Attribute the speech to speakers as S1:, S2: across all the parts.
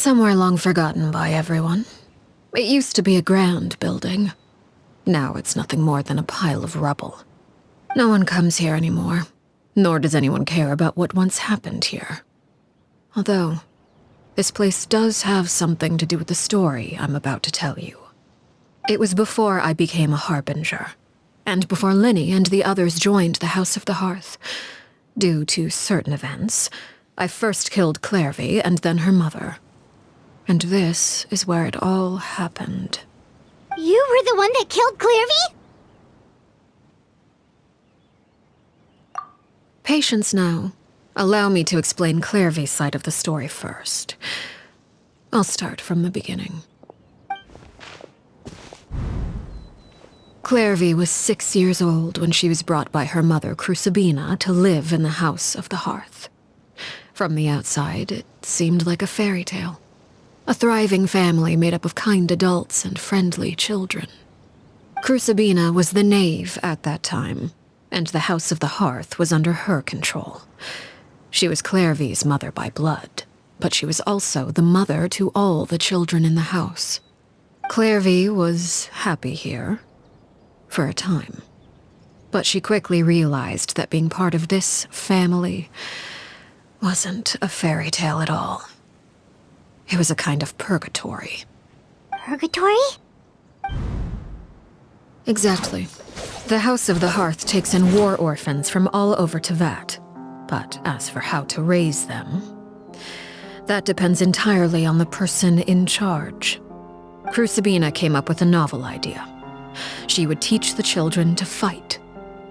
S1: Somewhere long forgotten by everyone. It used to be a grand building. Now it's nothing more than a pile of rubble. No one comes here anymore, nor does anyone care about what once happened here. Although, this place does have something to do with the story I'm about to tell you. It was before I became a harbinger, and before Linny and the others joined the House of the Hearth. Due to certain events, I first killed Klærvi and then her mother. And this is where it all happened.
S2: You were the one that killed Klærvi?
S1: Patience now. Allow me to explain Klærvi's side of the story first. I'll start from the beginning. Klærvi was 6 years old when she was brought by her mother, Crucibina, to live in the House of the Hearth. From the outside, it seemed like a fairy tale. A thriving family made up of kind adults and friendly children. Crucibina was the knave at that time, and the House of the Hearth was under her control. She was Klærvi's mother by blood, but she was also the mother to all the children in the house. Klærvi was happy here, for a time. But she quickly realized that being part of this family wasn't a fairy tale at all. It was a kind of purgatory.
S2: Purgatory?
S1: Exactly. The House of the Hearth takes in war orphans from all over Teyvat. But as for how to raise them, that depends entirely on the person in charge. Crucibina came up with a novel idea. She would teach the children to fight,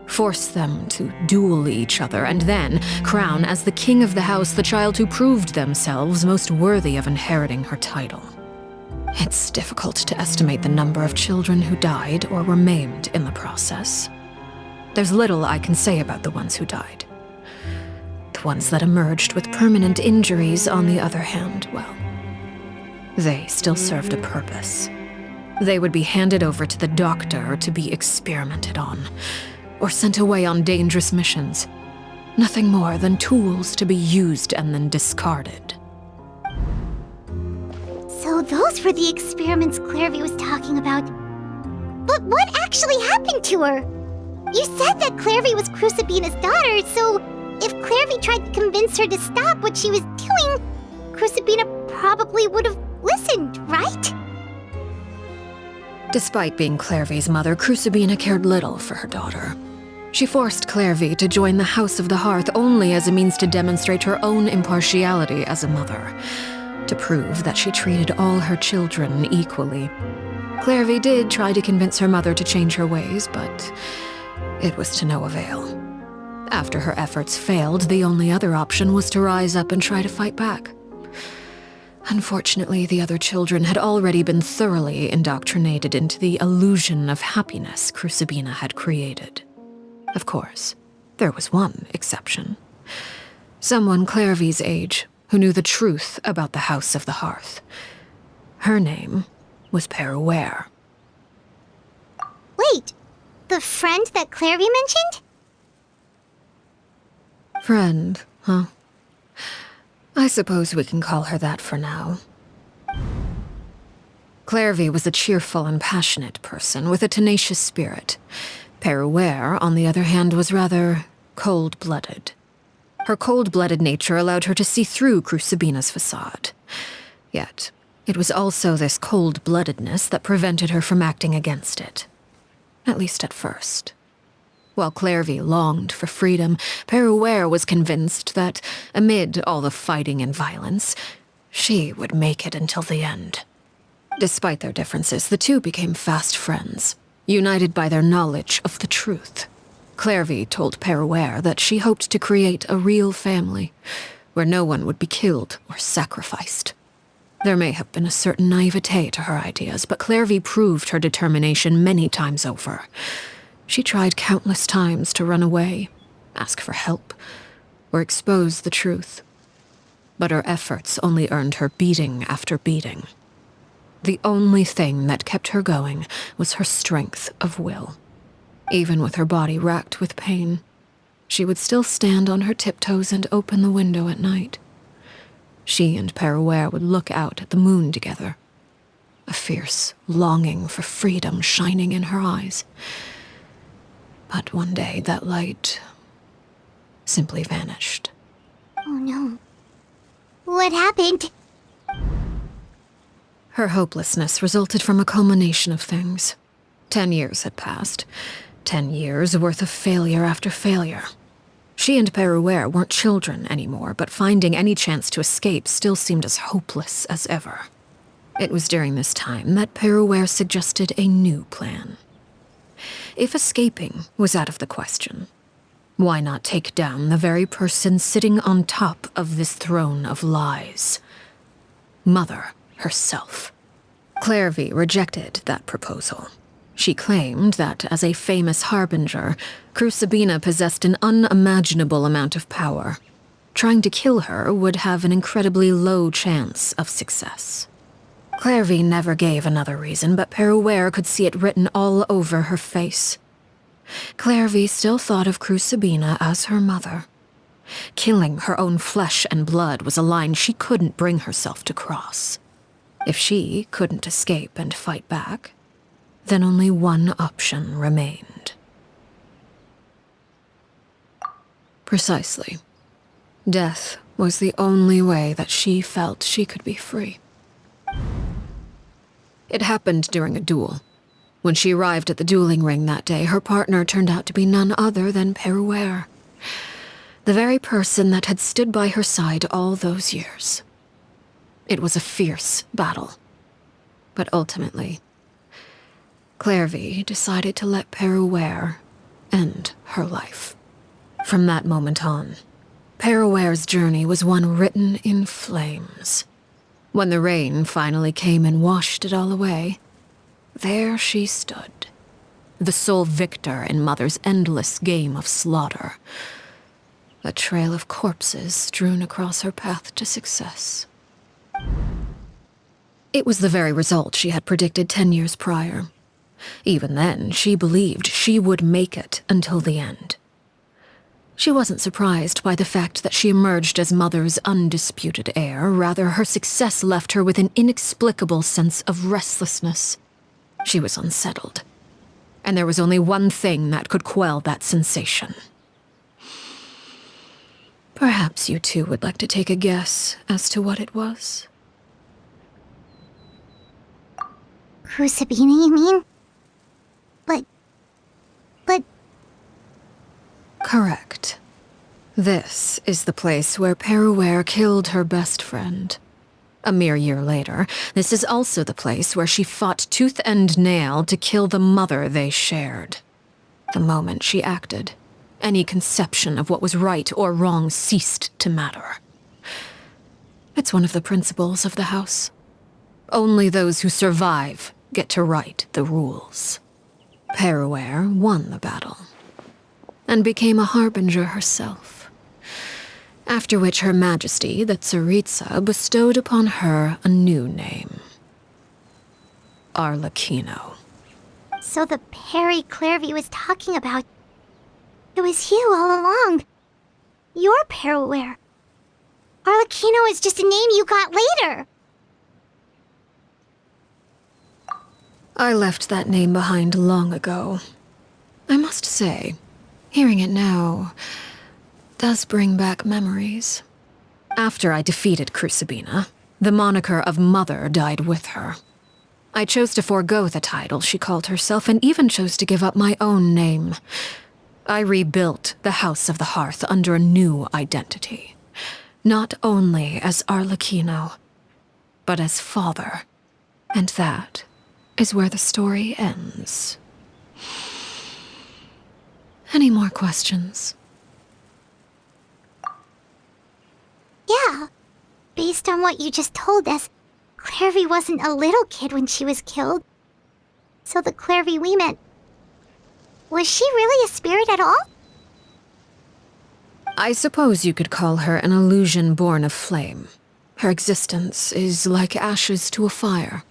S1: force them to duel each other, and then crown as the king of the house the child who proved themselves most worthy of inheriting her title. It's difficult to estimate the number of children who died or were maimed in the process. There's little I can say about the ones who died. The ones that emerged with permanent injuries, on the other hand, well, they still served a purpose. They would be handed over to the doctor to be experimented on, or sent away on dangerous missions. Nothing more than tools to be used and then discarded.
S2: So those were the experiments Klærvi was talking about. But what actually happened to her? You said that Klærvi was Crucibina's daughter, so if Klærvi tried to convince her to stop what she was doing, Crucibina probably would have listened, right?
S1: Despite being Klærvi's mother, Crucibina cared little for her daughter. She forced Klærvi to join the House of the Hearth only as a means to demonstrate her own impartiality as a mother, to prove that she treated all her children equally. Klærvi did try to convince her mother to change her ways, but it was to no avail. After her efforts failed, the only other option was to rise up and try to fight back. Unfortunately, the other children had already been thoroughly indoctrinated into the illusion of happiness Crucibina had created. Of course, there was one exception. Someone Klærvi's age who knew the truth about the House of the Hearth. Her name was Perruere.
S2: Wait, the friend that Klærvi mentioned?
S1: Friend, huh? I suppose we can call her that for now. Klærvi was a cheerful and passionate person with a tenacious spirit. Perruere, on the other hand, was rather cold-blooded. Her cold-blooded nature allowed her to see through Crucibina's facade. Yet, it was also this cold-bloodedness that prevented her from acting against it. At least at first. While Klærvi longed for freedom, Perruere was convinced that, amid all the fighting and violence, she would make it until the end. Despite their differences, the two became fast friends, united by their knowledge of the truth. Klærvi told Perruere that she hoped to create a real family, where no one would be killed or sacrificed. There may have been a certain naivete to her ideas, but Klærvi proved her determination many times over. She tried countless times to run away, ask for help, or expose the truth. But her efforts only earned her beating after beating. The only thing that kept her going was her strength of will. Even with her body racked with pain, she would still stand on her tiptoes and open the window at night. She and Peruere would look out at the moon together, a fierce longing for freedom shining in her eyes. But one day that light simply vanished.
S2: Oh no. What happened?
S1: Her hopelessness resulted from a culmination of things. 10 years had passed. 10 years worth of failure after failure. She and Peruere weren't children anymore, but finding any chance to escape still seemed as hopeless as ever. It was during this time that Peruere suggested a new plan. If escaping was out of the question, why not take down the very person sitting on top of this throne of lies? Mother herself. Klærvi rejected that proposal. She claimed that, as a famous harbinger, Crucibina possessed an unimaginable amount of power. Trying to kill her would have an incredibly low chance of success. Klærvi never gave another reason, but Peruere could see it written all over her face. Klærvi still thought of Crucibina as her mother. Killing her own flesh and blood was a line she couldn't bring herself to cross. If she couldn't escape and fight back, then only one option remained. Precisely. Death was the only way that she felt she could be free. It happened during a duel. When she arrived at the dueling ring that day, her partner turned out to be none other than Peruere, the very person that had stood by her side all those years. It was a fierce battle. But ultimately, Klærvi decided to let Peruere end her life. From that moment on, Peruere's journey was one written in flames. When the rain finally came and washed it all away, there she stood, the sole victor in Mother's endless game of slaughter, a trail of corpses strewn across her path to success. It was the very result she had predicted 10 years prior. Even then, she believed she would make it until the end. She wasn't surprised by the fact that she emerged as Mother's undisputed heir. Rather, her success left her with an inexplicable sense of restlessness. She was unsettled, and there was only one thing that could quell that sensation. Perhaps you two would like to take a guess as to what it was?
S2: Crucibina, you mean? But...
S1: Correct. This is the place where Peruere killed her best friend. A mere year later, this is also the place where she fought tooth and nail to kill the mother they shared. The moment she acted, any conception of what was right or wrong ceased to matter. It's one of the principles of the house. Only those who survive get to write the rules. Peruere won the battle, and became a harbinger herself, after which Her Majesty, the Tsaritsa, bestowed upon her a new name. Arlecchino.
S2: So the Perry Klærvy was talking about... It was you all along. You're Peruere. Arlecchino is just a name you got later.
S1: I left that name behind long ago. I must say, hearing it now does bring back memories. After I defeated Crucibina, the moniker of Mother died with her. I chose to forego the title she called herself, and even chose to give up my own name. I rebuilt the House of the Hearth under a new identity, not only as Arlecchino, but as father. And that is where the story ends. Any more questions?
S2: Yeah. Based on what you just told us, Klærvy wasn't a little kid when she was killed. So the Klærvy we met... Was she really a spirit at all?
S1: I suppose you could call her an illusion born of flame. Her existence is like ashes to a fire.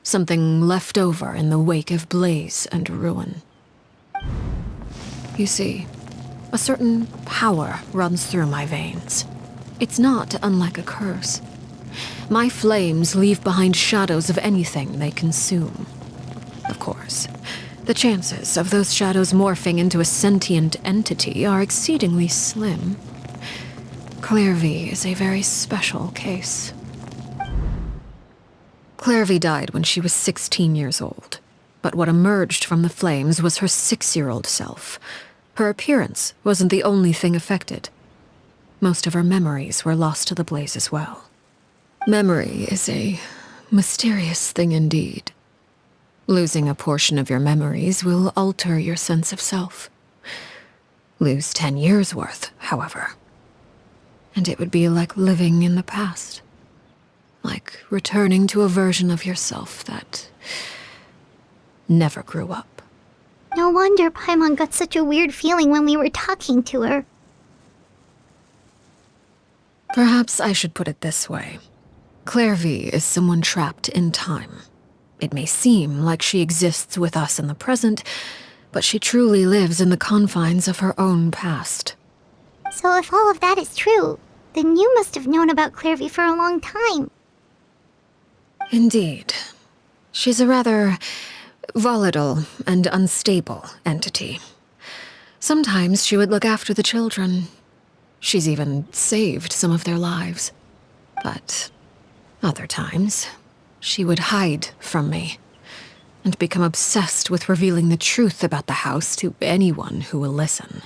S1: Something left over in the wake of blaze and ruin. You see, a certain power runs through my veins. It's not unlike a curse. My flames leave behind shadows of anything they consume. Of course, the chances of those shadows morphing into a sentient entity are exceedingly slim. Klærvi is a very special case. Klærvi died when she was 16 years old, but what emerged from the flames was her 6-year-old self. Her appearance wasn't the only thing affected. Most of her memories were lost to the blaze as well. Memory is a mysterious thing indeed. Losing a portion of your memories will alter your sense of self. Lose 10 years' worth, however, and it would be like living in the past. Like returning to a version of yourself that never grew up.
S2: No wonder Paimon got such a weird feeling when we were talking to her.
S1: Perhaps I should put it this way. Klærvi is someone trapped in time. It may seem like she exists with us in the present, but she truly lives in the confines of her own past.
S2: So if all of that is true, then you must have known about Klærvi for a long time.
S1: Indeed. She's a rather volatile and unstable entity. Sometimes she would look after the children. She's even saved some of their lives. But other times, she would hide from me and become obsessed with revealing the truth about the house to anyone who will listen.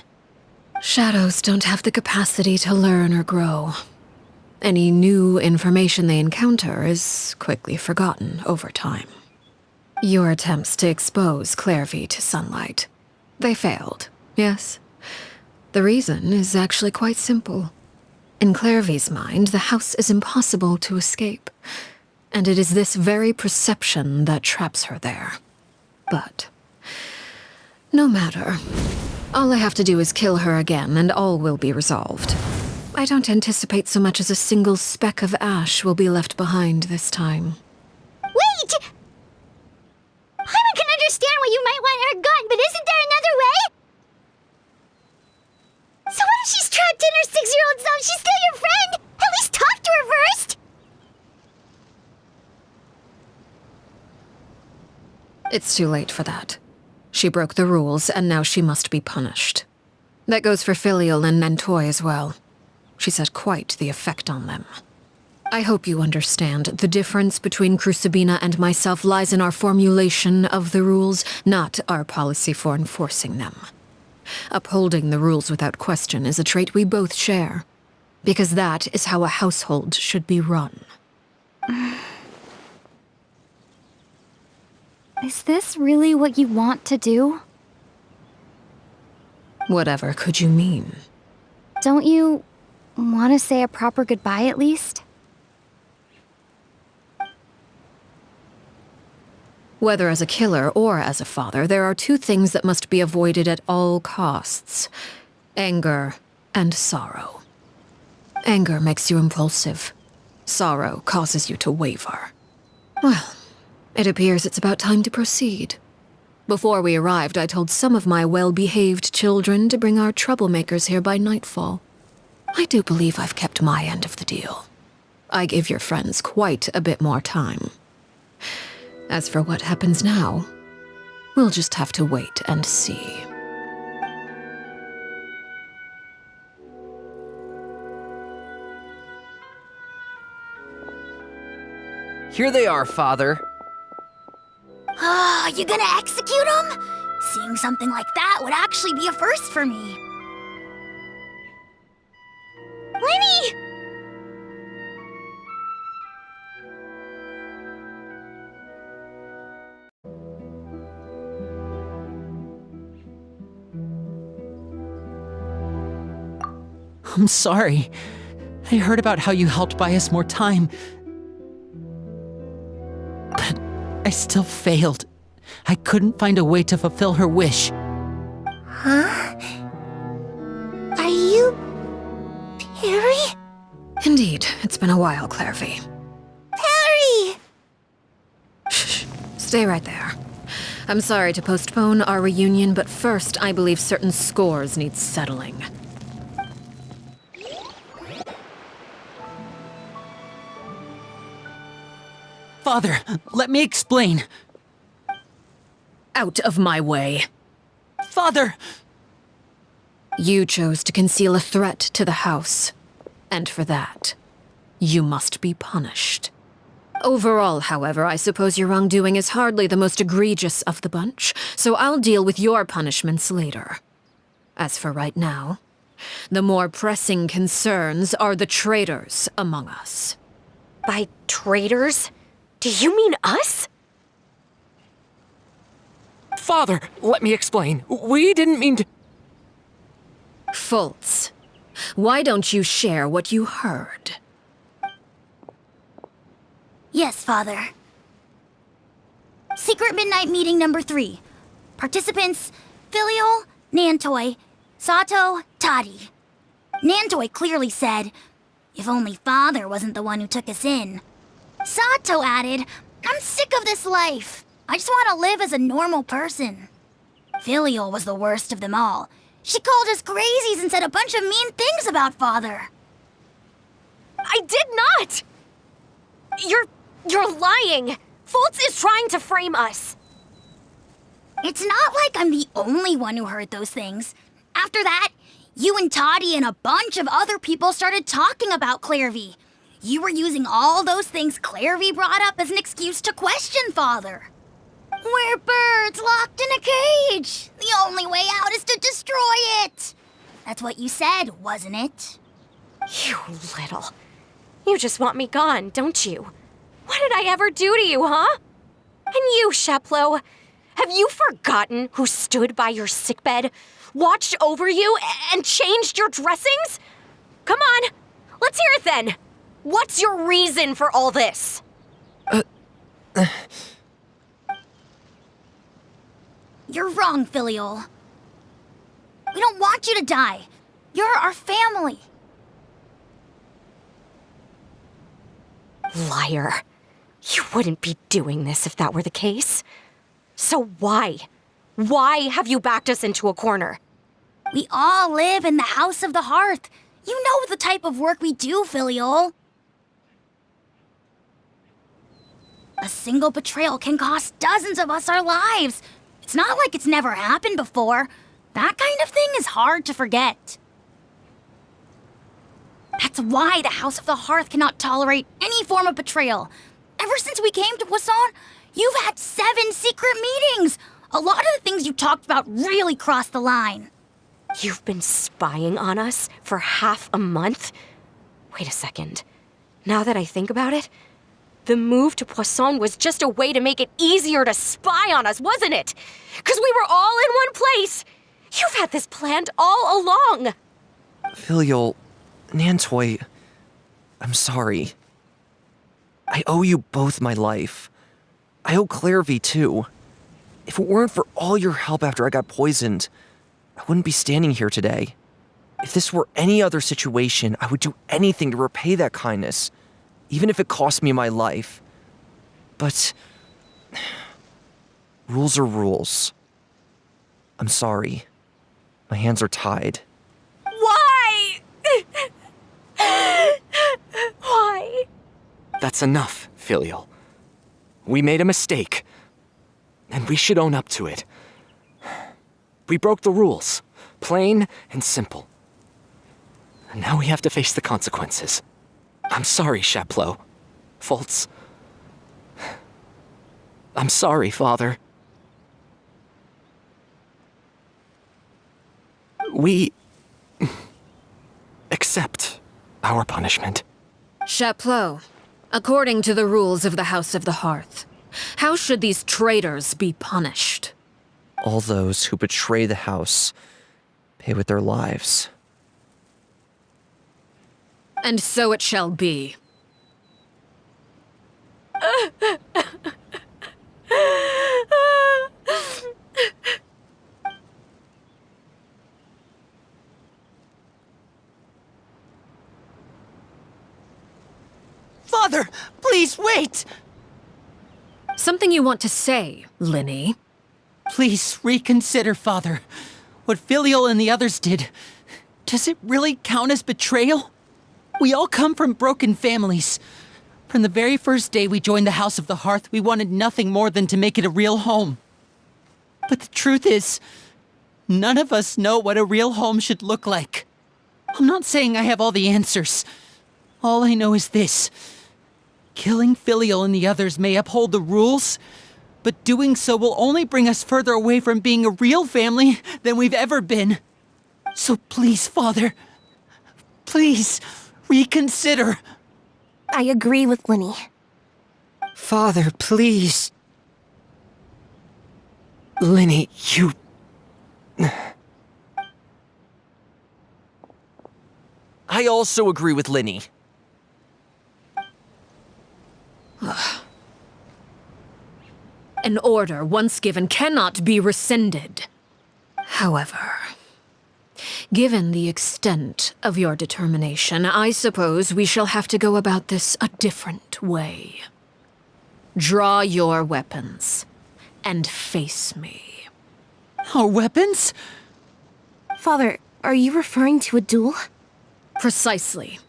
S1: Shadows don't have the capacity to learn or grow. Any new information they encounter is quickly forgotten over time. Your attempts to expose Klærvi to sunlight, they failed, yes? The reason is actually quite simple. In Klærvi's mind, the house is impossible to escape, and it is this very perception that traps her there. But no matter. All I have to do is kill her again, and all will be resolved. I don't anticipate so much as a single speck of ash will be left behind this time.
S2: Wait! Paimon can understand why you might want her gone, but isn't there another way? So what if she's trapped in her 6-year-old self? She's still your friend! At least talk to her first!
S1: It's too late for that. She broke the rules, and now she must be punished. That goes for Filial and Nantoy as well. She's had quite the effect on them. I hope you understand the difference between Crucibina and myself lies in our formulation of the rules, not our policy for enforcing them. Upholding the rules without question is a trait we both share, because that is how a household should be run.
S3: Is this really what you want to do?
S1: Whatever could you mean?
S3: Don't you want to say a proper goodbye at least?
S1: Whether as a killer or as a father, there are two things that must be avoided at all costs: anger and sorrow. Anger makes you impulsive. Sorrow causes you to waver. Well, it appears it's about time to proceed. Before we arrived, I told some of my well-behaved children to bring our troublemakers here by nightfall. I do believe I've kept my end of the deal. I give your friends quite a bit more time. As for what happens now, we'll just have to wait and see.
S4: Here they are, Father.
S5: Ah, you gonna execute him? Seeing something like that would actually be a first for me.
S2: Lenny!
S6: I'm sorry. I heard about how you helped buy us more time. But I still failed. I couldn't find a way to fulfill her wish.
S2: Huh? Are you... Perry?
S1: Indeed, it's been a while, Klærvi.
S2: Perry!
S1: Shh, stay right there. I'm sorry to postpone our reunion, but first I believe certain scores need settling.
S6: Father, let me explain.
S1: Out of my way.
S6: Father!
S1: You chose to conceal a threat to the house, and for that, you must be punished. Overall, however, I suppose your wrongdoing is hardly the most egregious of the bunch, so I'll deal with your punishments later. As for right now, the more pressing concerns are the traitors among us.
S7: By traitors? Do you mean us?
S8: Father, let me explain. We didn't mean to...
S1: Fultz, why don't you share what you heard?
S5: Yes, Father. Secret Midnight Meeting number 3. Participants, Filial, Nantoi, Sato, Toddy. Nantoi clearly said, if only Father wasn't the one who took us in. Sato added, I'm sick of this life. I just want to live as a normal person. Filial was the worst of them all. She called us crazies and said a bunch of mean things about Father.
S7: I did not! You're lying! Fultz is trying to frame us.
S5: It's not like I'm the only one who heard those things. After that, you and Toddy and a bunch of other people started talking about Klérvy. You were using all those things Klérvy brought up as an excuse to question Father. We're birds locked in a cage. The only way out is to destroy it. That's what you said, wasn't it?
S7: You little... You just want me gone, don't you? What did I ever do to you, huh? And you, Sheplo, have you forgotten who stood by your sickbed, watched over you, and changed your dressings? Come on, let's hear it then. What's your reason for all this?
S5: You're wrong, Filial. We don't want you to die. You're our family.
S7: Liar. You wouldn't be doing this if that were the case. So why? Why have you backed us into a corner?
S5: We all live in the House of the Hearth. You know the type of work we do, Filial. A single betrayal can cost dozens of us our lives. It's not like it's never happened before. That kind of thing is hard to forget. That's why the House of the Hearth cannot tolerate any form of betrayal. Ever since we came to Poisson, you've had 7 secret meetings. A lot of the things you talked about really crossed the line.
S7: You've been spying on us for half a month? Wait a second. Now that I think about it, the move to Poisson was just a way to make it easier to spy on us, wasn't it? Because we were all in one place. You've had this planned all along.
S4: Filial, Nantoi, I'm sorry. I owe you both my life. I owe Klérvy too. If it weren't for all your help after I got poisoned, I wouldn't be standing here today. If this were any other situation, I would do anything to repay that kindness, even if it cost me my life. But rules are rules. I'm sorry. My hands are tied.
S7: Why? Why?
S8: That's enough, Filial. We made a mistake, and we should own up to it. We broke the rules, plain and simple. And now we have to face the consequences. I'm sorry, Sheplo. Fultz. I'm sorry, Father. We accept our punishment.
S1: Chaplot, according to the rules of the House of the Hearth, how should these traitors be punished?
S4: All those who betray the house pay with their lives.
S1: And so it shall be.
S6: Father, please wait!
S1: Something you want to say, Linny?
S6: Please reconsider, Father. What Filial and the others did, does it really count as betrayal? We all come from broken families. From the very first day we joined the House of the Hearth, we wanted nothing more than to make it a real home. But the truth is, none of us know what a real home should look like. I'm not saying I have all the answers. All I know is this. Killing Filial and the others may uphold the rules, but doing so will only bring us further away from being a real family than we've ever been. So please, Father, please reconsider.
S9: I agree with Linny.
S4: Father, please. Linny, you... I also agree with Linny.
S1: An order once given cannot be rescinded. However, given the extent of your determination, I suppose we shall have to go about this a different way. Draw your weapons and face me.
S6: Our weapons?
S9: Father, are you referring to a duel?
S1: Precisely.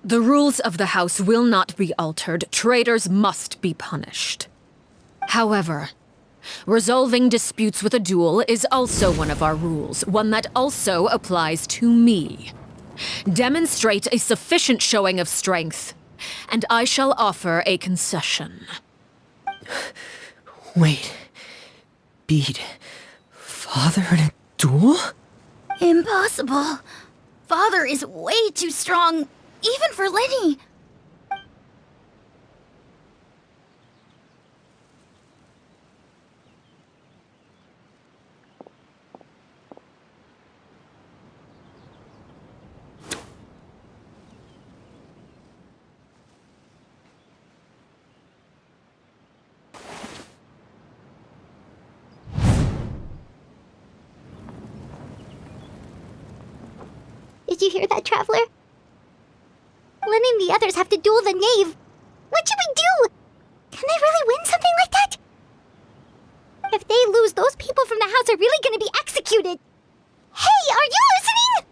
S1: The rules of the house will not be altered. Traitors must be punished. However, resolving disputes with a duel is also one of our rules, one that also applies to me. Demonstrate a sufficient showing of strength, and I shall offer a concession.
S4: Wait. Beat Father in a duel?
S5: Impossible. Father is way too strong, even for Linny.
S2: Did you hear that, Traveler? Lenny and the others have to duel the knave. What should we do? Can they really win something like that? If they lose, those people from the house are really gonna be executed. Hey, are you listening?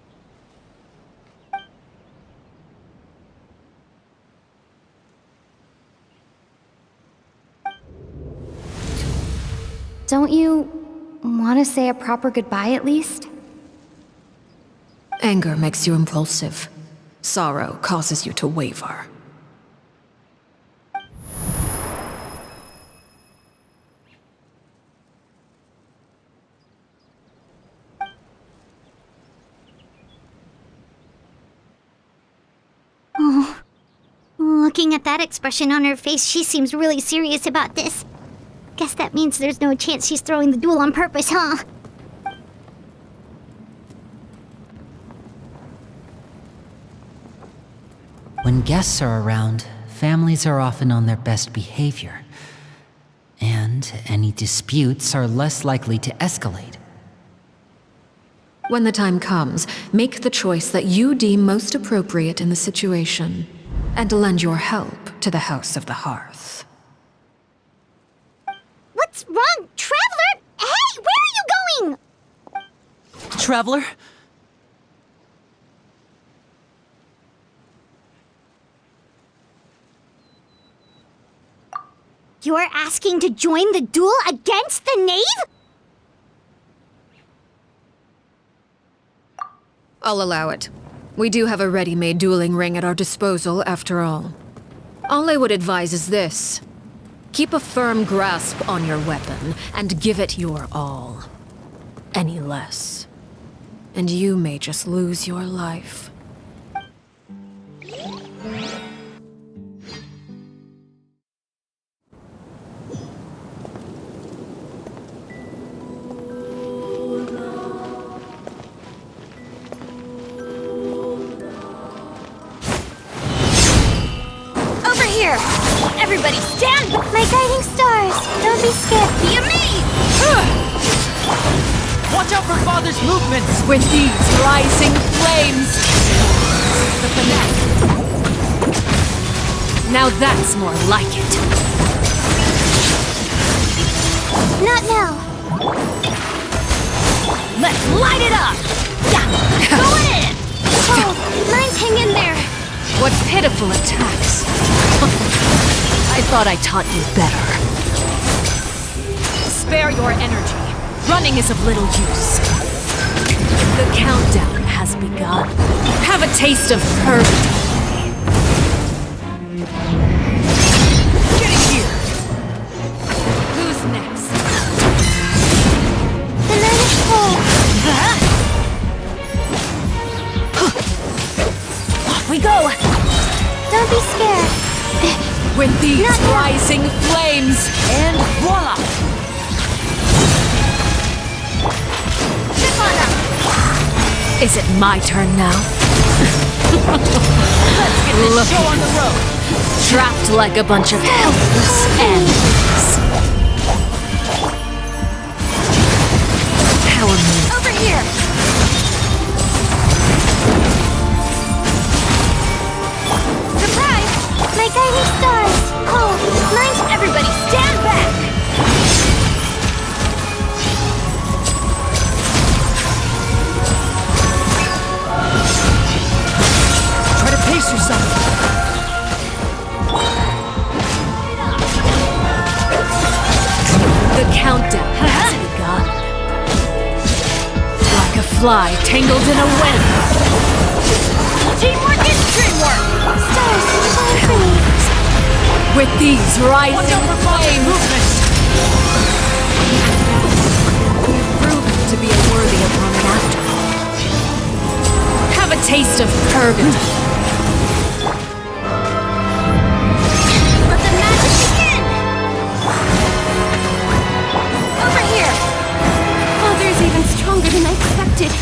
S3: Don't you want to say a proper goodbye at least?
S1: Anger makes you impulsive. Sorrow causes you to waver.
S2: Oh. Looking at that expression on her face, she seems really serious about this. Guess that means there's no chance she's throwing the duel on purpose, huh?
S10: When guests are around, families are often on their best behavior, and any disputes are less likely to escalate.
S1: When the time comes, make the choice that you deem most appropriate in the situation, and lend your help to the House of the Hearth.
S2: What's wrong, Traveler? Hey, where are you going?
S6: Traveler?
S2: You're asking to join the duel against the knave?
S1: I'll allow it. We do have a ready-made dueling ring at our disposal, after all. All I would advise is this. Keep a firm grasp on your weapon, and give it your all. Any less, and you may just lose your life.
S5: Everybody stand!
S2: My guiding stars! Don't be scared.
S5: Be amazed!
S6: Watch out for Father's movements!
S1: With these rising flames! The finesse. Now that's more like it.
S2: Not now.
S5: Let's light it up! Yeah! Go in!
S2: Oh, mine's hang in there.
S1: What pitiful attacks. I thought I taught you better. Spare your energy. Running is of little use. The countdown has begun. Have a taste of purgatory. Get in here! Who's next?
S2: The night is cold.
S1: Off we go!
S2: Don't be scared.
S1: With these
S2: Not yet.
S1: rising flames, and voila!
S5: Ship on up!
S1: Is it my turn now?
S6: Let's get this show on the road!
S1: Trapped like a bunch of helpless animals. Power move.
S5: Over here! Surprise!
S2: My guiding stars. Cold. Mine's
S5: Everybody stand back!
S6: Try to pace yourself!
S1: The countdown has begun. Like a fly tangled in a web.
S5: Teamwork is dreamwork!
S2: stars. Shine for me.
S1: With these rising flames, proved to be a worthy opponent after all. Have a taste of purgatory.
S5: Let the magic begin! Over here!
S9: Father's even stronger than I expected.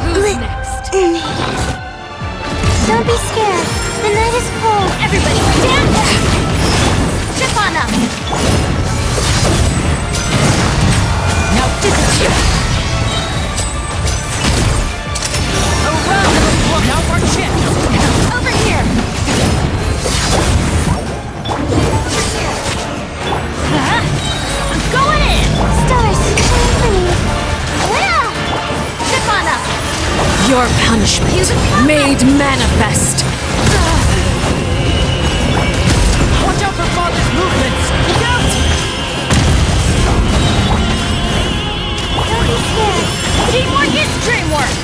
S1: Who's next?
S2: Don't be scared. The night is cold.
S5: Everybody stand back! Ship on up!
S6: Now this is you! Around the clock! Now our chance!
S5: Over here! I'm going in!
S2: Stars. Shine for me.
S5: Well! Ship on up!
S1: Your punishment made manifest.
S6: Watch out for Father's movements! Look out!
S2: Don't be scared.
S5: Teamwork is dreamwork!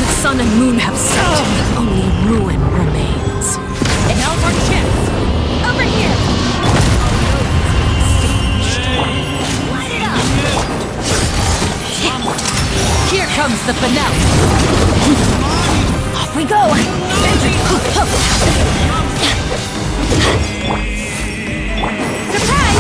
S1: The sun and moon have set. Only ruin remains.
S6: And now's our chance!
S5: Over here! Light it up!
S1: Here comes the finale. Off we go.
S5: Surprise!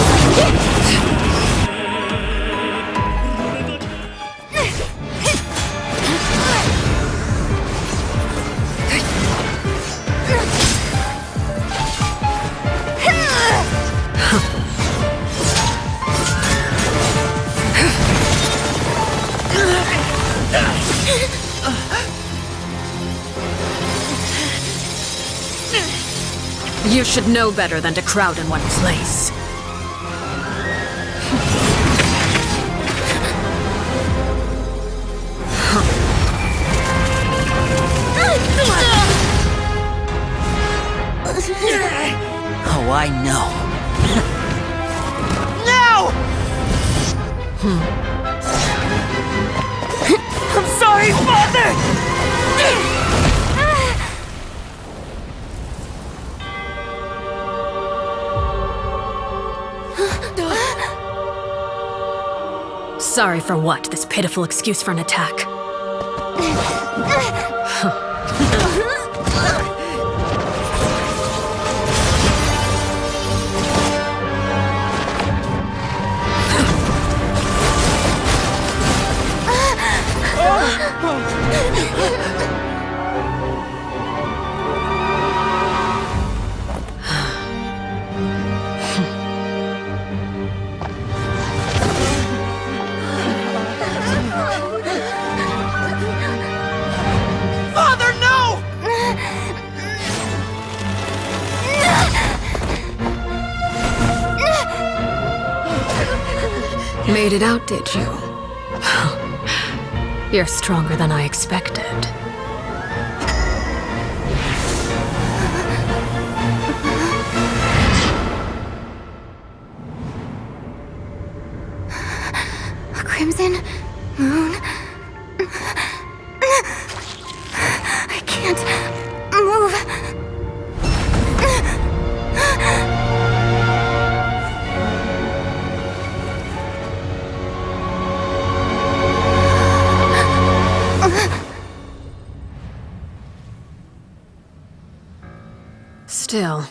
S1: You should know better than to crowd in one place.
S10: Oh, I know.
S6: I'm sorry, Father!
S1: Sorry for what? This pitiful excuse for an attack. Made it out, did you? You're stronger than I expected.
S3: A crimson moon. I can't move.
S1: Still,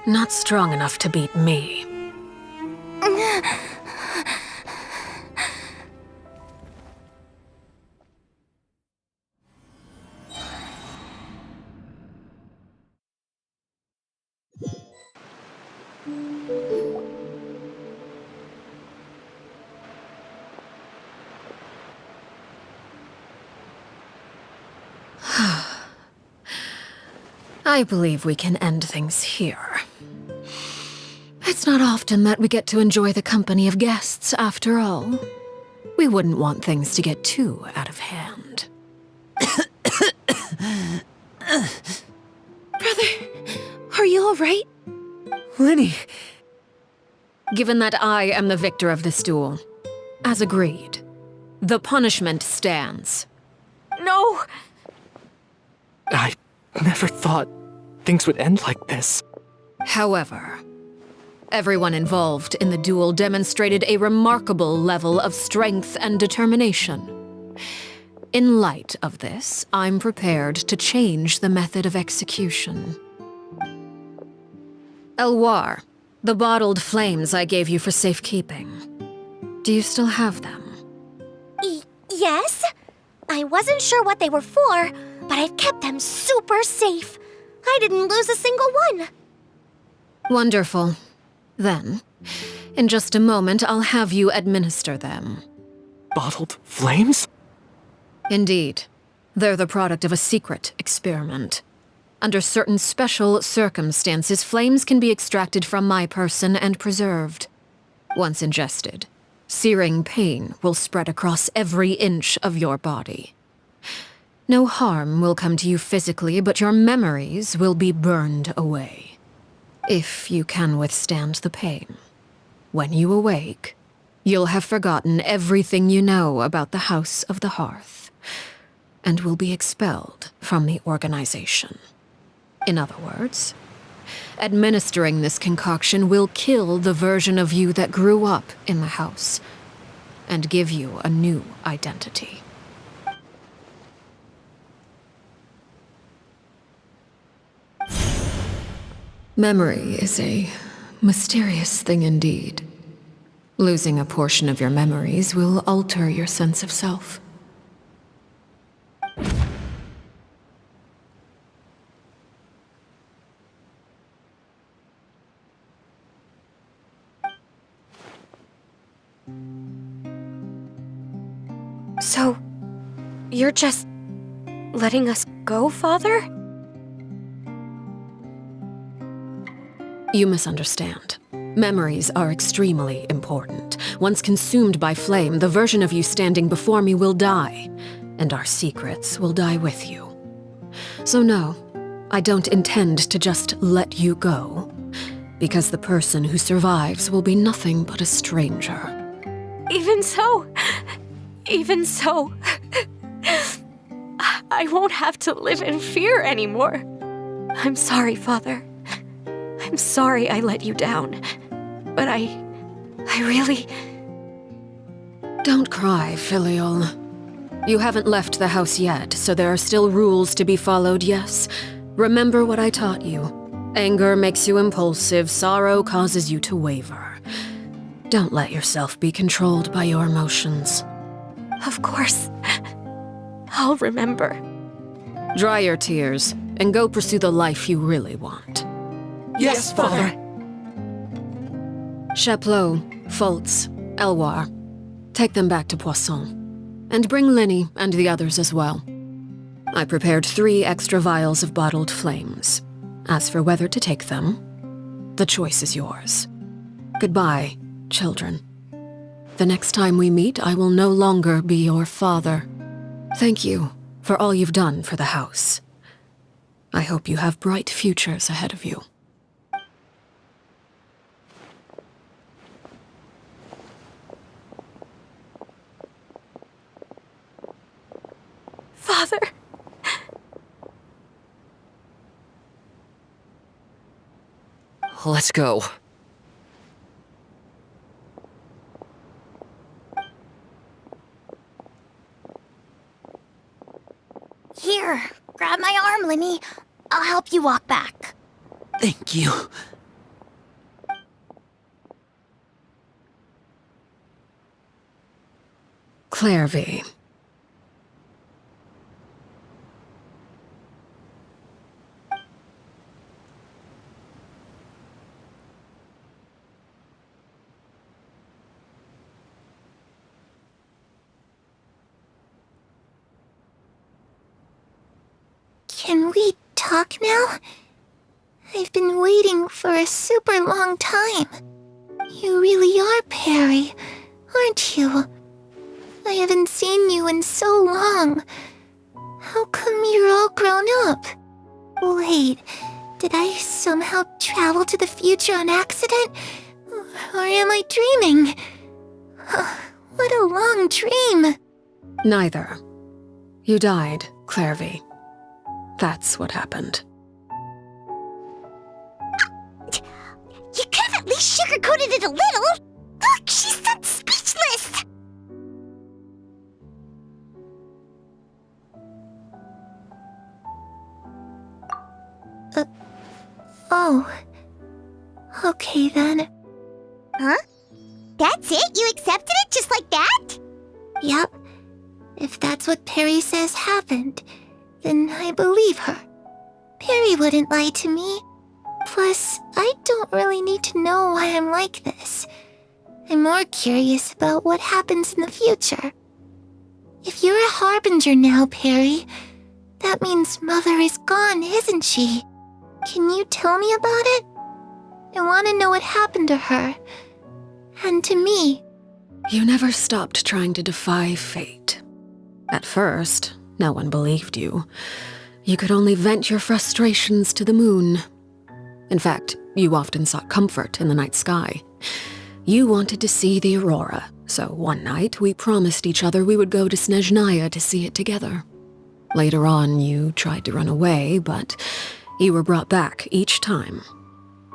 S1: not strong enough to beat me. I believe we can end things here. It's not often that we get to enjoy the company of guests, after all. We wouldn't want things to get too out of hand.
S9: Brother, are you all right?
S4: Lenny!
S1: Given that I am the victor of this duel, as agreed, the punishment stands.
S7: No!
S8: I never thought things would end like this.
S1: However, everyone involved in the duel demonstrated a remarkable level of strength and determination. In light of this, I'm prepared to change the method of execution. Elwar, the bottled flames I gave you for safekeeping. Do you still have them?
S2: Yes? I wasn't sure what they were for, but I've kept them super safe. I didn't lose a single one.
S1: Wonderful. Then, in just a moment, I'll have you administer them.
S8: Bottled flames?
S1: Indeed. They're the product of a secret experiment. Under certain special circumstances, flames can be extracted from my person and preserved. Once ingested, searing pain will spread across every inch of your body. No harm will come to you physically, but your memories will be burned away. If you can withstand the pain. When you awake, you'll have forgotten everything you know about the House of the Hearth, and will be expelled from the organization. In other words, administering this concoction will kill the version of you that grew up in the house, and give you a new identity. Memory is a mysterious thing indeed. Losing a portion of your memories will alter your sense of self.
S7: So, you're just letting us go, Father?
S1: You misunderstand. Memories are extremely important. Once consumed by flame, the version of you standing before me will die, and our secrets will die with you. So no, I don't intend to just let you go, because the person who survives will be nothing but a stranger.
S7: Even so, I won't have to live in fear anymore. I'm sorry, Father. I'm sorry I let you down, but I really...
S1: Don't cry, Filial. You haven't left the house yet, so there are still rules to be followed, yes? Remember what I taught you. Anger makes you impulsive, sorrow causes you to waver. Don't let yourself be controlled by your emotions.
S7: Of course. I'll remember.
S1: Dry your tears, and go pursue the life you really want.
S8: Yes, Father.
S1: Chaplot, Foltz, Elwar, take them back to Poisson. And bring Linny and the others as well. I prepared 3 extra vials of bottled flames. As for whether to take them, the choice is yours. Goodbye, children. The next time we meet, I will no longer be your father. Thank you for all you've done for the house. I hope you have bright futures ahead of you.
S7: Father!
S4: Let's go.
S5: Here, grab my arm, Lemmy. I'll help you walk back.
S6: Thank you.
S1: Klærvi.
S2: Can we talk now? I've been waiting for a super long time. You really are Perry, aren't you? I haven't seen you in so long. How come you're all grown up? Wait, did I somehow travel to the future on accident? Or am I dreaming? What a long dream.
S1: Neither. You died, Klærvi. That's what happened.
S2: You could have at least sugarcoated it a little. Look, she's so speechless. Oh. Okay then. Huh? That's it? You accepted it just like that? Yep. If that's what Perry says happened, then I believe her. Perry wouldn't lie to me. Plus, I don't really need to know why I'm like this. I'm more curious about what happens in the future. If you're a harbinger now, Perry, that means Mother is gone, isn't she? Can you tell me about it? I want to know what happened to her. And to me.
S1: You never stopped trying to defy fate. At first, no one believed you. You could only vent your frustrations to the moon. In fact, you often sought comfort in the night sky. You wanted to see the aurora, so one night we promised each other we would go to Snezhnaya to see it together. Later on, you tried to run away, but you were brought back each time.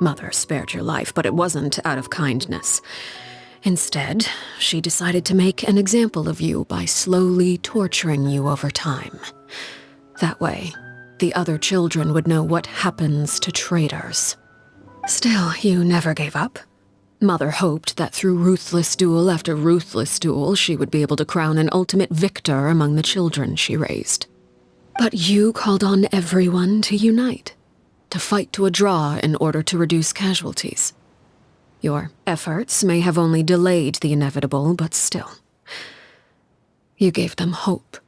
S1: Mother spared your life, but it wasn't out of kindness. Instead, she decided to make an example of you by slowly torturing you over time. That way, the other children would know what happens to traitors. Still, you never gave up. Mother hoped that through ruthless duel after ruthless duel, she would be able to crown an ultimate victor among the children she raised. But you called on everyone to unite, to fight to a draw in order to reduce casualties. Your efforts may have only delayed the inevitable, but still. You gave them hope.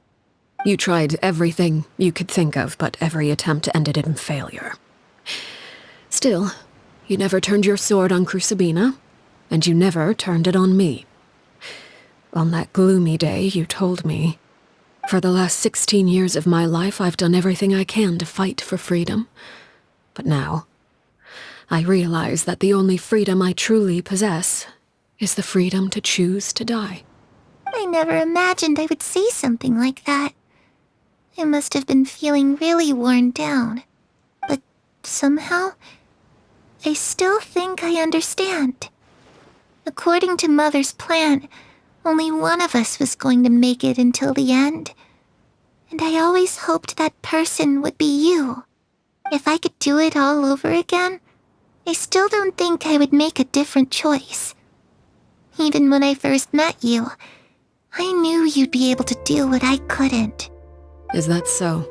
S1: You tried everything you could think of, but every attempt ended in failure. Still, you never turned your sword on Crucibina, and you never turned it on me. On that gloomy day, you told me, "For the last 16 years of my life, I've done everything I can to fight for freedom. But now, I realize that the only freedom I truly possess is the freedom to choose to die."
S2: I never imagined I would say something like that. I must have been feeling really worn down. But somehow, I still think I understand. According to Mother's plan, only one of us was going to make it until the end. And I always hoped that person would be you. If I could do it all over again, I still don't think I would make a different choice. Even when I first met you, I knew you'd be able to do what I couldn't.
S1: Is that so?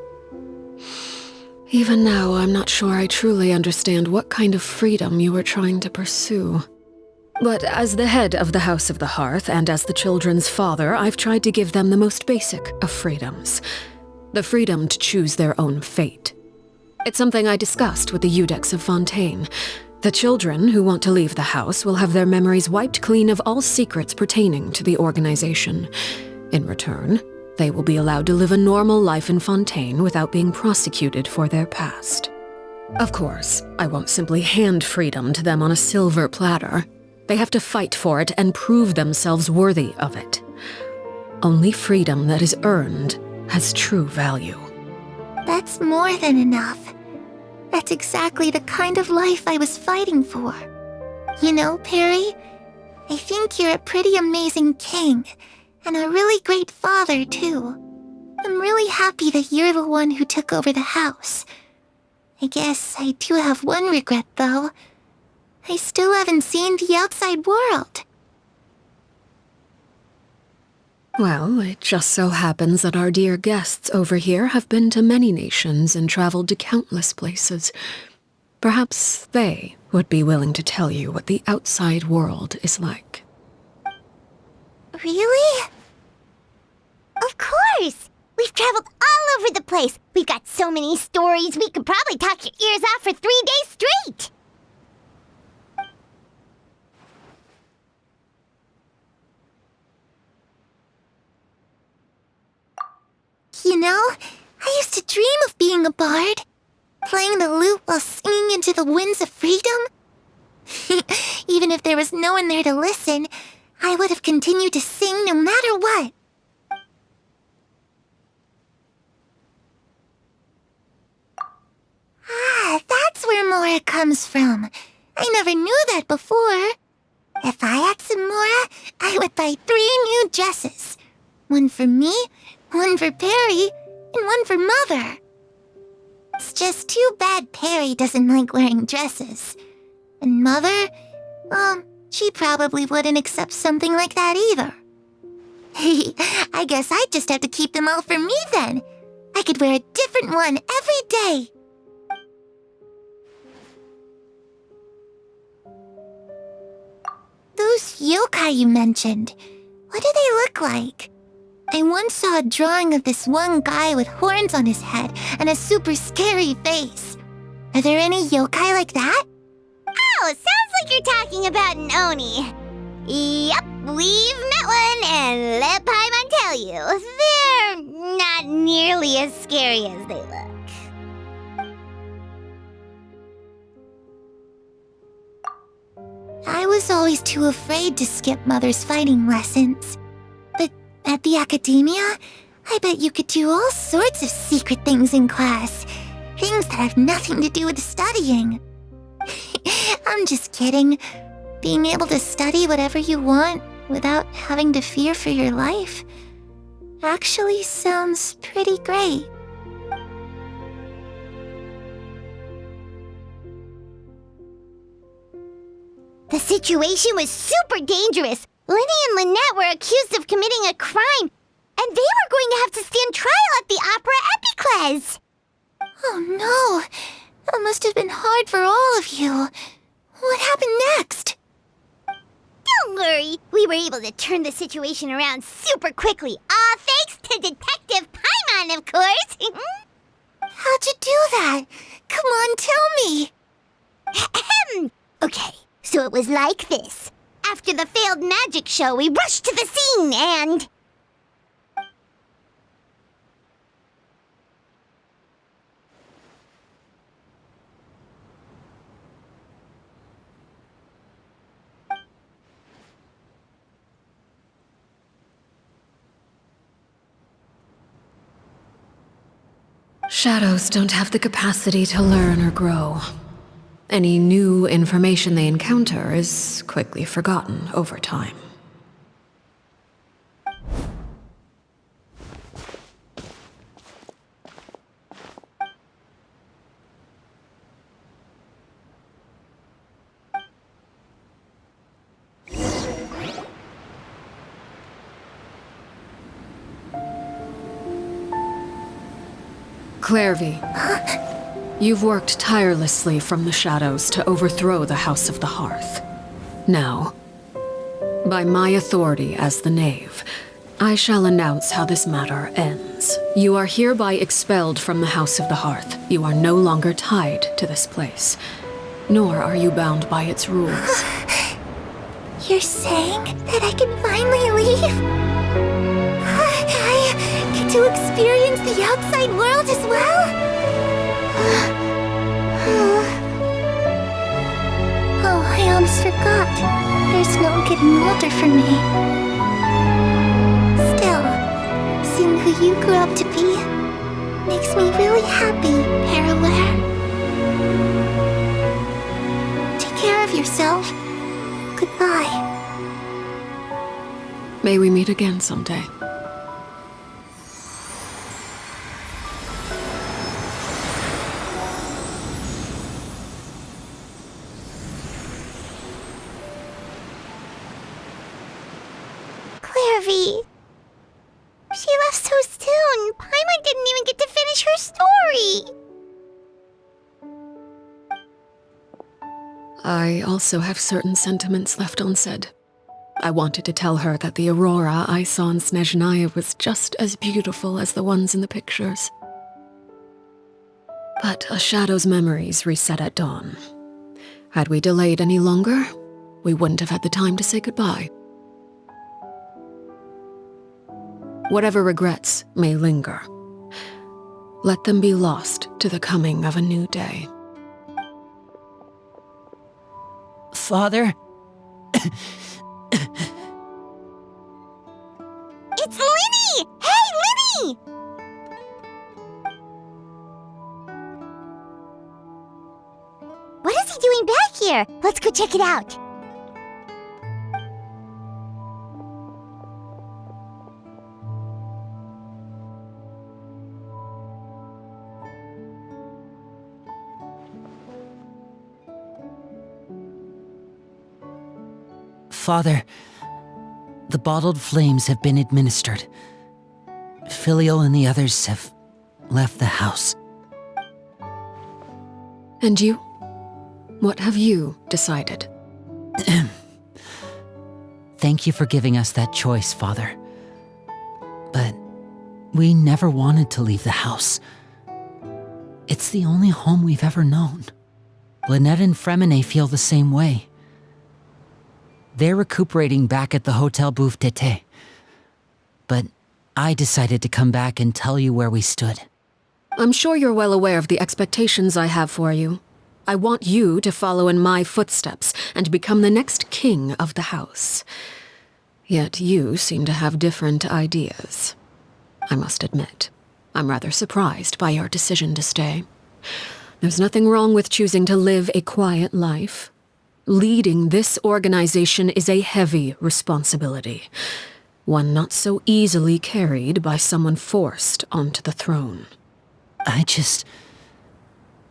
S1: Even now, I'm not sure I truly understand what kind of freedom you were trying to pursue. But as the head of the House of the Hearth and as the children's father, I've tried to give them the most basic of freedoms. The freedom to choose their own fate. It's something I discussed with the Iudex of Fontaine. The children who want to leave the house will have their memories wiped clean of all secrets pertaining to the organization. In return, they will be allowed to live a normal life in Fontaine without being prosecuted for their past. Of course, I won't simply hand freedom to them on a silver platter. They have to fight for it and prove themselves worthy of it. Only freedom that is earned has true value.
S2: That's more than enough. That's exactly the kind of life I was fighting for. You know, Perry, I think you're a pretty amazing king, and a really great father, too. I'm really happy that you're the one who took over the house. I guess I do have one regret, though. I still haven't seen the outside world.
S1: Well, it just so happens that our dear guests over here have been to many nations and traveled to countless places. Perhaps they would be willing to tell you what the outside world is like.
S2: Really? Of course! We've traveled all over the place. We've got so many stories, we could probably talk your ears off for 3 days straight! You know, I used to dream of being a bard. Playing the lute while singing into the winds of freedom. Even if there was no one there to listen, I would have continued to sing no matter what. Ah, that's where Mora comes from. I never knew that before. If I had some Mora, I would buy 3 new dresses. One for me, one for Perry, and one for Mother. It's just too bad Perry doesn't like wearing dresses. And Mother, well, she probably wouldn't accept something like that either. I guess I'd just have to keep them all for me then. I could wear a different one every day. Those yokai you mentioned, what do they look like? I once saw a drawing of this one guy with horns on his head and a super scary face. Are there any yokai like that? Oh, sounds like you're talking about an Oni. Yep, we've met one, and let Paimon tell you, they're not nearly as scary as they look. I was always too afraid to skip Mother's fighting lessons. But at the academia, I bet you could do all sorts of secret things in class. Things that have nothing to do with studying. I'm just kidding. Being able to study whatever you want without having to fear for your life actually sounds pretty great. The situation was super dangerous. Lenny and Lynette were accused of committing a crime, and they were going to have to stand trial at the Opera Epicles. Oh no, that must have been hard for all of you. What happened next? Don't worry, we were able to turn the situation around super quickly, all thanks to Detective Paimon, of course. How'd you do that? Come on, tell me. Okay, so it was like this. After the failed magic show, we rushed to the scene and...
S1: Shadows don't have the capacity to learn or grow. Any new information they encounter is quickly forgotten over time. Klærvi, you've worked tirelessly from the shadows to overthrow the House of the Hearth. Now, by my authority as the Knave, I shall announce how this matter ends. You are hereby expelled from the House of the Hearth. You are no longer tied to this place. nor are you bound by its rules.
S2: You're saying that I can finally leave? I get to experience the outside world as well? Oh, I almost forgot. There's no getting older for me. Still, seeing who you grew up to be makes me really happy, Parallel. Take care of yourself. Goodbye.
S1: May we meet again someday.
S2: Klärvi. She left so soon. Paimon didn't even get to finish her story.
S1: I also have certain sentiments left unsaid. I wanted to tell her that the aurora I saw in Snezhnaya was just as beautiful as the ones in the pictures. But a shadow's memories reset at dawn. Had we delayed any longer, we wouldn't have had the time to say goodbye. Whatever regrets may linger, let them be lost to the coming of a new day.
S6: Father?
S2: It's Linny! Hey, Linny! What is he doing back here? Let's go check it out.
S10: Father, the bottled flames have been administered. Filial and the others have left the house.
S1: And you? What have you decided?
S10: Thank you for giving us that choice, Father. But we never wanted to leave the house. It's the only home we've ever known. Lynette and Fremine feel the same way. They're recuperating back at the Hotel Bouffe d'été. But I decided to come back and tell you where we stood.
S1: I'm sure you're well aware of the expectations I have for you. I want you to follow in my footsteps and become the next king of the house. Yet you seem to have different ideas. I must admit, I'm rather surprised by your decision to stay. There's nothing wrong with choosing to live a quiet life. Leading this organization is a heavy responsibility, one not so easily carried by someone forced onto the throne.
S10: I just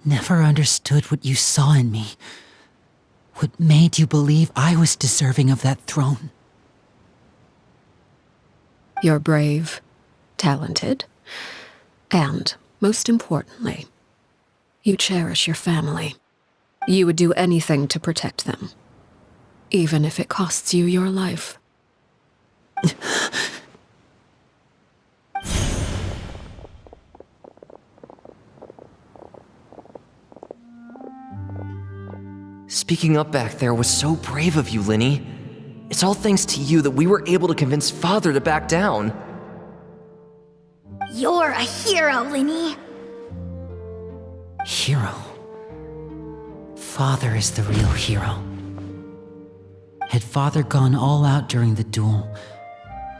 S10: never understood what you saw in me. What made you believe I was deserving of that throne?
S1: You're brave, talented, and, most importantly, you cherish your family. You would do anything to protect them, even if it costs you your life.
S4: Speaking up back there was so brave of you, Linny. It's all thanks to you that we were able to convince Father to back down.
S5: You're a hero, Linny.
S10: Hero. Father is the real hero. Had Father gone all out during the duel,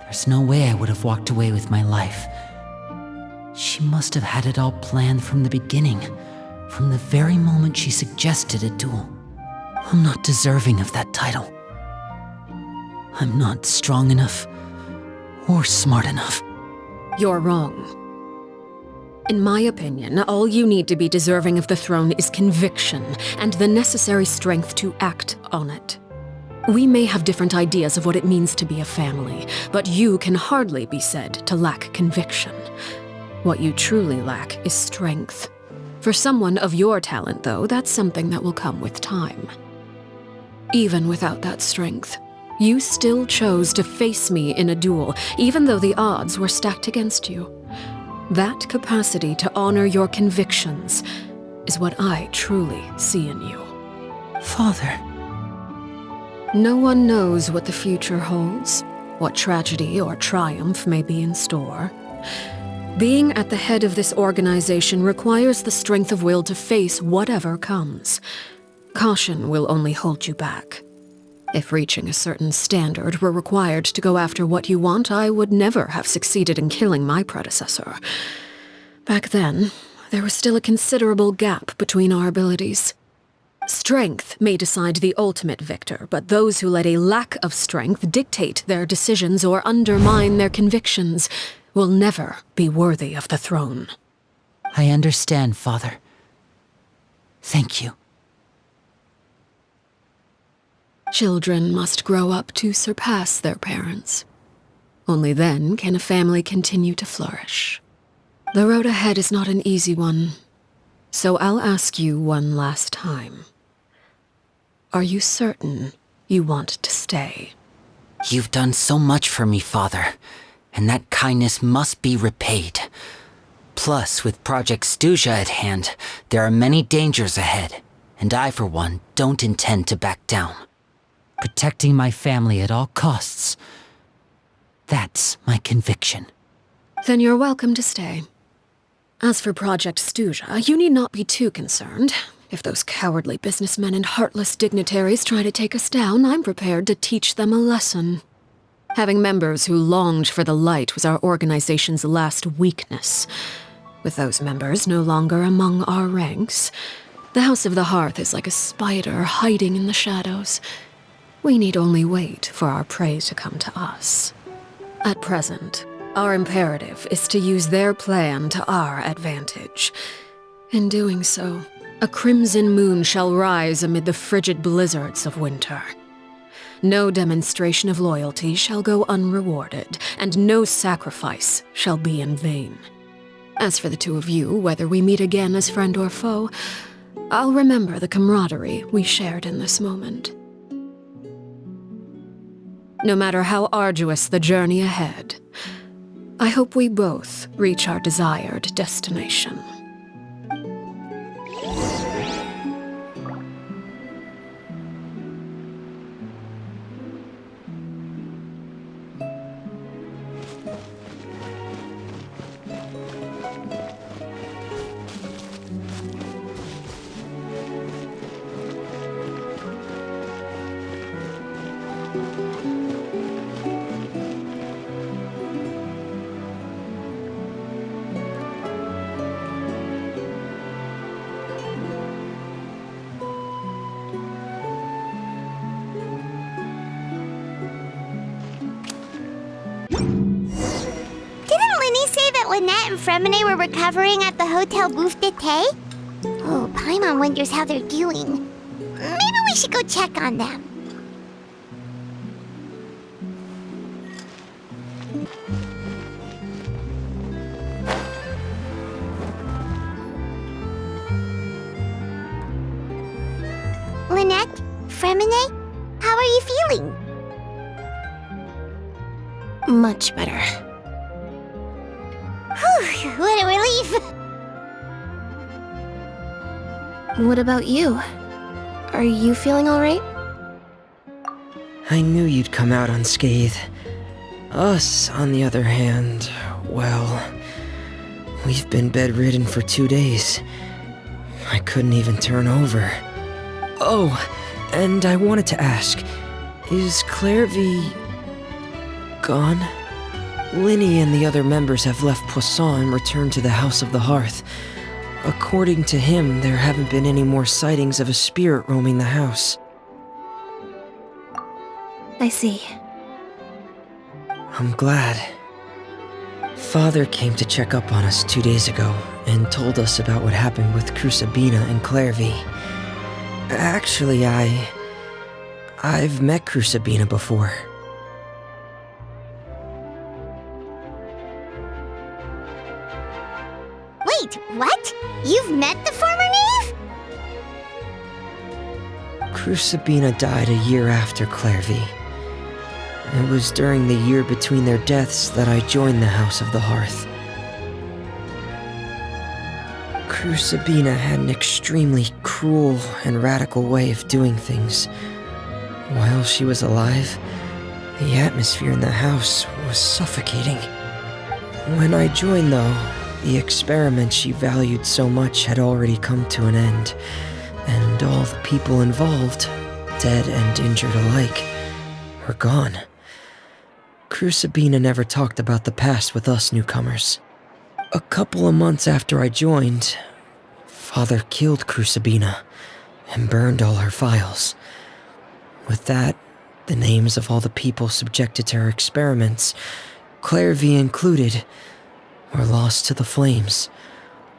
S10: there's no way I would have walked away with my life. She must have had it all planned from the beginning, from the very moment she suggested a duel. I'm not deserving of that title. I'm not strong enough or smart enough.
S1: You're wrong. In my opinion, all you need to be deserving of the throne is conviction and the necessary strength to act on it. We may have different ideas of what it means to be a family, but you can hardly be said to lack conviction. What you truly lack is strength. For someone of your talent, though, that's something that will come with time. Even without that strength, you still chose to face me in a duel, even though the odds were stacked against you. That capacity to honor your convictions is what I truly see in you.
S10: Father.
S1: No one knows what the future holds, what tragedy or triumph may be in store. Being at the head of this organization requires the strength of will to face whatever comes. Caution will only hold you back. If reaching a certain standard were required to go after what you want, I would never have succeeded in killing my predecessor. Back then, there was still a considerable gap between our abilities. Strength may decide the ultimate victor, but those who let a lack of strength dictate their decisions or undermine their convictions will never be worthy of the throne.
S10: I understand, Father. Thank you.
S1: Children must grow up to surpass their parents. Only then can a family continue to flourish. The road ahead is not an easy one, so I'll ask you one last time. Are you certain you want to stay?
S10: You've done so much for me, Father, and that kindness must be repaid. Plus, with Project Stuja at hand, there are many dangers ahead, and I, for one, don't intend to back down. Protecting my family at all costs. That's my conviction.
S1: Then you're welcome to stay. As for Project Stuja, you need not be too concerned. If those cowardly businessmen and heartless dignitaries try to take us down, I'm prepared to teach them a lesson. Having members who longed for the light was our organization's last weakness. With those members no longer among our ranks, the House of the Hearth is like a spider hiding in the shadows. We need only wait for our prey to come to us. At present, our imperative is to use their plan to our advantage. In doing so, a crimson moon shall rise amid the frigid blizzards of winter. No demonstration of loyalty shall go unrewarded, and no sacrifice shall be in vain. As for the two of you, whether we meet again as friend or foe, I'll remember the camaraderie we shared in this moment. No matter how arduous the journey ahead, I hope we both reach our desired destination.
S2: Lynette and Fremine were recovering at the Hotel Bouffe d'été? Oh, Paimon wonders how they're doing. Maybe we should go check on them. Lynette? Fremine? How are you feeling?
S9: Much better.
S2: Whew, what a relief!
S9: What about you? Are you feeling alright?
S11: I knew you'd come out unscathed. Us, on the other hand, well, we've been bedridden for 2 days. I couldn't even turn over. Oh, and I wanted to ask, is Klérvy gone? Linny and the other members have left Poisson and returned to the House of the Hearth. According to him, there haven't been any more sightings of a spirit roaming the house.
S9: I see.
S11: I'm glad. Father came to check up on us 2 days ago and told us about what happened with Crusabina and Klérvy. Actually, I've met Crusabina before.
S2: Wait, what? You've met the former knave?
S11: Crusabina died a year after Klérvy. It was during the year between their deaths that I joined the House of the Hearth. Sabina had an extremely cruel and radical way of doing things. While she was alive, the atmosphere in the house was suffocating. When I joined, though, the experiment she valued so much had already come to an end, and all the people involved, dead and injured alike, were gone. Sabina never talked about the past with us newcomers. A couple of months after I joined, Father killed Sabina and burned all her files. With that, the names of all the people subjected to her experiments, Klérvy included, were lost to the flames,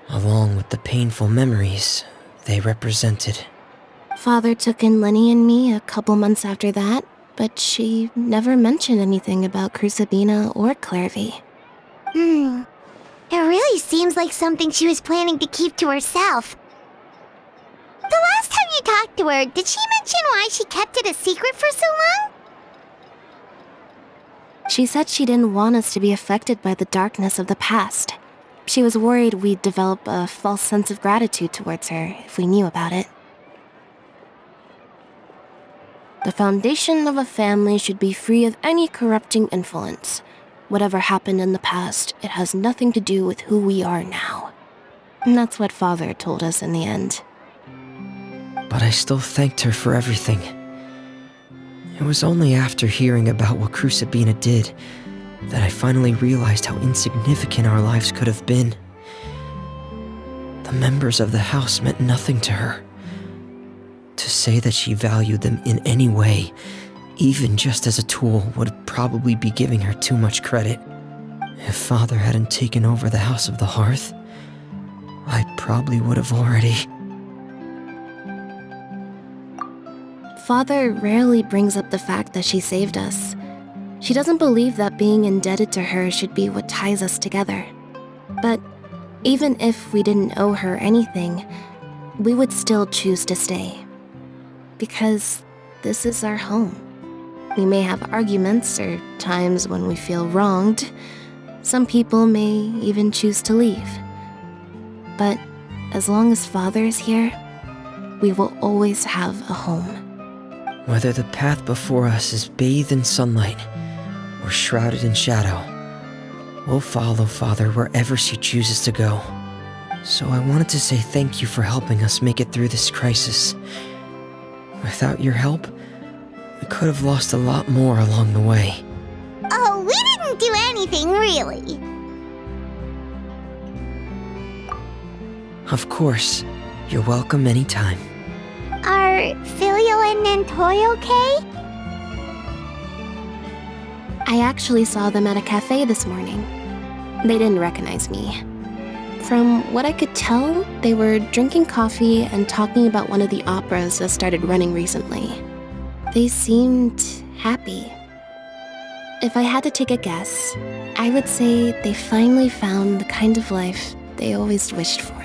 S11: along with the painful memories they represented.
S9: Father took in Lenny and me a couple months after that, but she never mentioned anything about Sabina or Klérvy.
S2: It really seems like something she was planning to keep to herself. The last time you talked to her, did she mention why she kept it a secret for so long?
S9: She said she didn't want us to be affected by the darkness of the past. She was worried we'd develop a false sense of gratitude towards her if we knew about it. The foundation of a family should be free of any corrupting influence. Whatever happened in the past, it has nothing to do with who we are now. And that's what Father told us in the end.
S11: But I still thanked her for everything. It was only after hearing about what Sabina did that I finally realized how insignificant our lives could have been. The members of the house meant nothing to her. To say that she valued them in any way, even just as a tool, would probably be giving her too much credit. If Father hadn't taken over the House of the Hearth, I probably would have already...
S9: Father rarely brings up the fact that she saved us. She doesn't believe that being indebted to her should be what ties us together. But even if we didn't owe her anything, we would still choose to stay. Because this is our home. We may have arguments or times when we feel wronged. Some people may even choose to leave. But as long as Father is here, we will always have a home.
S11: Whether the path before us is bathed in sunlight or shrouded in shadow, we'll follow Father wherever she chooses to go. So I wanted to say thank you for helping us make it through this crisis. Without your help, we could have lost a lot more along the way.
S2: Oh, we didn't do anything, really.
S11: Of course. You're welcome anytime.
S2: Are Filial and Nantoy okay?
S9: I actually saw them at a cafe this morning. They didn't recognize me. From what I could tell, they were drinking coffee and talking about one of the operas that started running recently. They seemed happy. If I had to take a guess, I would say they finally found the kind of life they always wished for.